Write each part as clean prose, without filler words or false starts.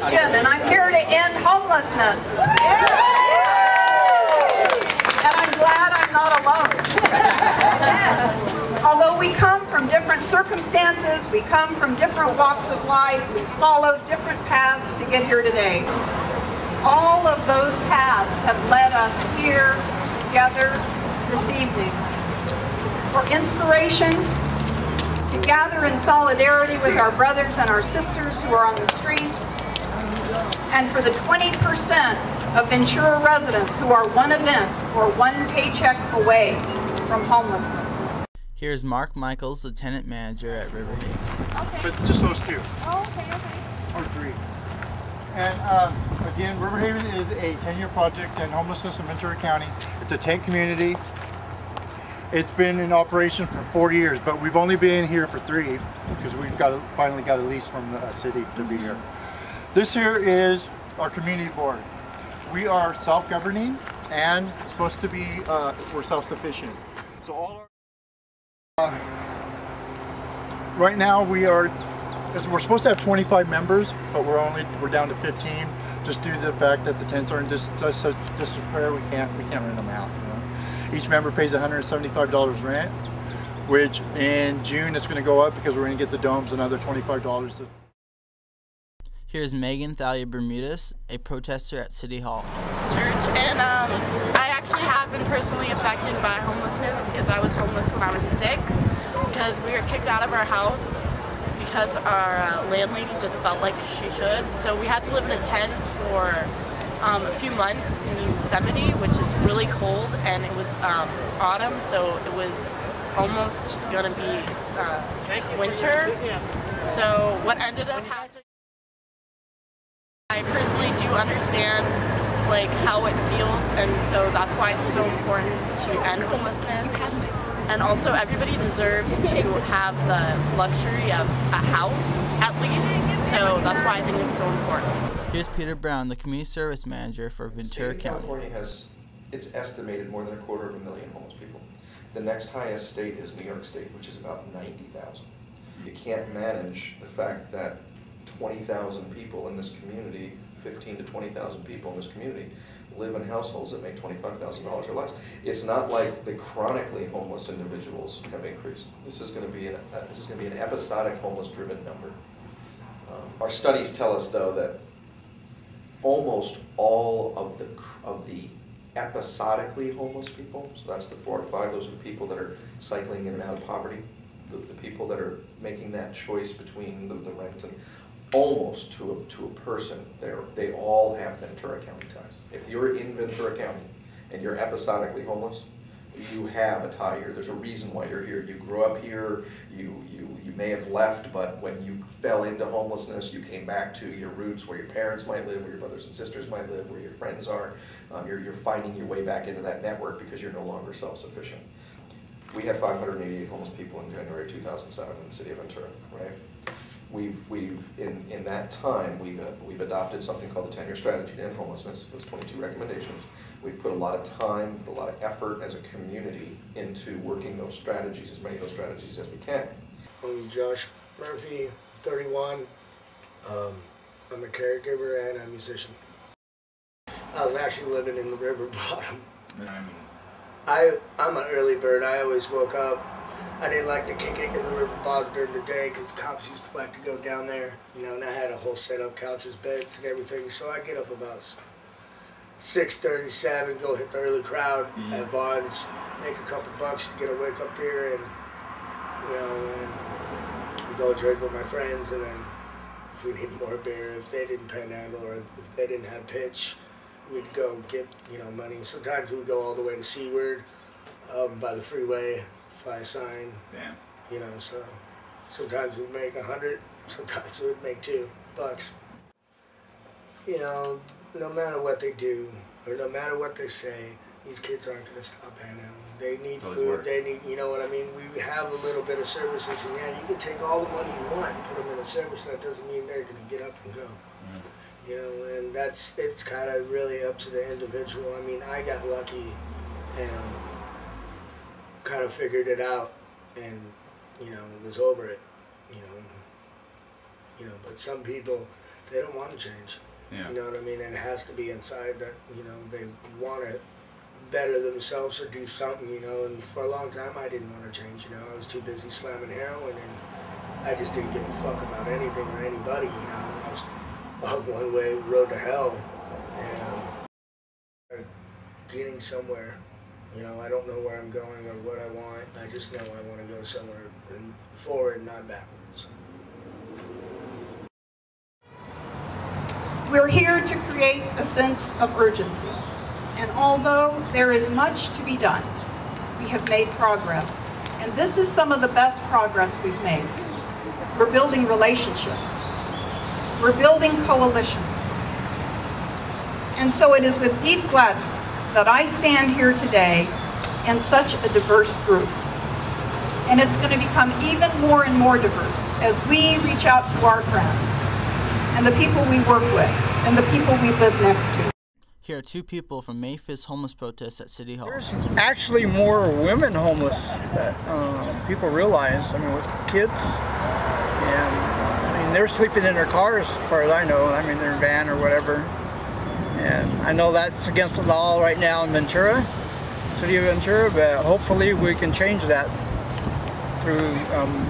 Christian, and I'm here to end homelessness. And I'm glad I'm not alone. Although we come from different circumstances, we come from different walks of life, we followed different paths to get here today. All of those paths have led us here together this evening for inspiration, to gather in solidarity with our brothers and our sisters who are on the streets, and for the 20% of Ventura residents who are one event or one paycheck away from homelessness. Here's Mark Michaels, Lieutenant Manager at Riverhaven. Okay. But just those two. Oh, okay. Or three. And again, Riverhaven is a 10-year project in homelessness in Ventura County. It's a tent community. It's been in operation for 4 years, but we've only been here for 3 because we've finally got a lease from the city to be here. This here is our community board. We are self-governing and supposed to be, we're self-sufficient. So all our, right now we're supposed to have 25 members, but we're down to 15 just due to the fact that the tents are in just prayer. We can't rent them out. You know? Each member pays $175 rent, which in June it's going to go up because we're going to get the domes another $25. Here's Megan Thalia Bermudez, a protester at City Hall. Church, and I actually have been personally affected by homelessness because I was homeless when I was 6 because we were kicked out of our house because our landlady just felt like she should. So we had to live in a tent for a few months in Yosemite, which is really cold, and it was autumn, so it was almost gonna be winter. So what ended up happening, I personally do understand like how it feels, and so that's why it's so important to end homelessness. And also everybody deserves to have the luxury of a house at least, so that's why I think it's so important. Here's Peter Brown, the Community Service Manager for Ventura County. California has, it's estimated, more than 250,000 homeless people. The next highest state is New York State, which is about 90,000. You can't manage the fact that 20,000 people in this community, 15 to 20,000 people in this community, live in households that make $25,000 or less. It's not like the chronically homeless individuals have increased. This is going to be an episodic homeless-driven number. Our studies tell us, though, that almost all of the episodically homeless people, so that's the 4 or 5, those are the people that are cycling in and out of poverty, the people that are making that choice between the rent and almost to a person, they all have Ventura County ties. If you're in Ventura County and you're episodically homeless, you have a tie here. There's a reason why you're here. You grew up here, you may have left, but when you fell into homelessness, you came back to your roots, where your parents might live, where your brothers and sisters might live, where your friends are. You're finding your way back into that network because you're no longer self-sufficient. We had 588 homeless people in January 2007 in the city of Ventura, right? In that time, we've adopted something called the 10-year strategy to end homelessness. Those 22 recommendations. We've put a lot of time, a lot of effort as a community into working those strategies, as many of those strategies as we can. I'm Josh Murphy, 31. I'm a caregiver and a musician. I was actually living in the river bottom. I'm an early bird. I always woke up. I didn't like to kick it in the river bottom during the day because cops used to like to go down there, you know, and I had a whole setup, couches, beds, and everything. So I get up about 6:37, go hit the early crowd at Vaughn's, make a couple bucks to get a wake up here, and you know, and go drink with my friends, and then if we need more beer, if they didn't panhandle or if they didn't have pitch, we'd go get, you know, money. Sometimes we'd go all the way to Seaward by the freeway, fly a sign. Damn. You know, so sometimes we'd make 100, sometimes we'd make $2. You know, no matter what they do or no matter what they say, these kids aren't going to stop panhandling. They need food, they need, you know what I mean? We have a little bit of services, and yeah, you can take all the money you want and put them in a service. That doesn't mean they're going to get up and go. You know, and it's kind of really up to the individual. I mean, I got lucky and kind of figured it out, and you know, was over it. You know, but some people they don't want to change. Yeah. You know what I mean? And it has to be inside that, you know, they want to better themselves or do something, you know. And for a long time, I didn't want to change, you know. I was too busy slamming heroin, and I just didn't give a fuck about anything or anybody, you know. I was on one way road to hell, and getting somewhere. You know, I don't know where I'm going or what I want. I just know I want to go somewhere and forward, not backwards. We're here to create a sense of urgency. And although there is much to be done, we have made progress. And this is some of the best progress we've made. We're building relationships. We're building coalitions. And so it is with deep gladness that I stand here today in such a diverse group. And it's going to become even more and more diverse as we reach out to our friends and the people we work with and the people we live next to. Here are two people from May 5th's homeless protest at City Hall. There's actually more women homeless that people realize. I mean, with kids, and I mean, they're sleeping in their cars as far as I know. I mean, their van or whatever. And I know that's against the law right now in Ventura, City of Ventura, but hopefully we can change that through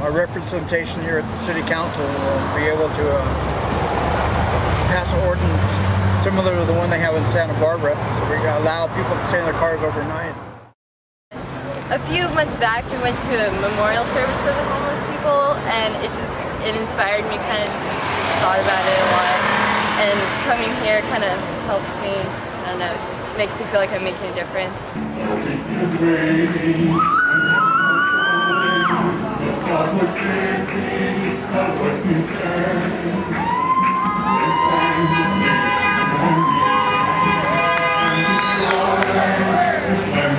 our representation here at the City Council. We'll be able to pass an ordinance similar to the one they have in Santa Barbara, so we can allow people to stay in their cars overnight. A few months back, we went to a memorial service for the homeless people, and it inspired me, kind of just thought about it a lot. And coming here kind of helps me, I don't know, makes me feel like I'm making a difference.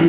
And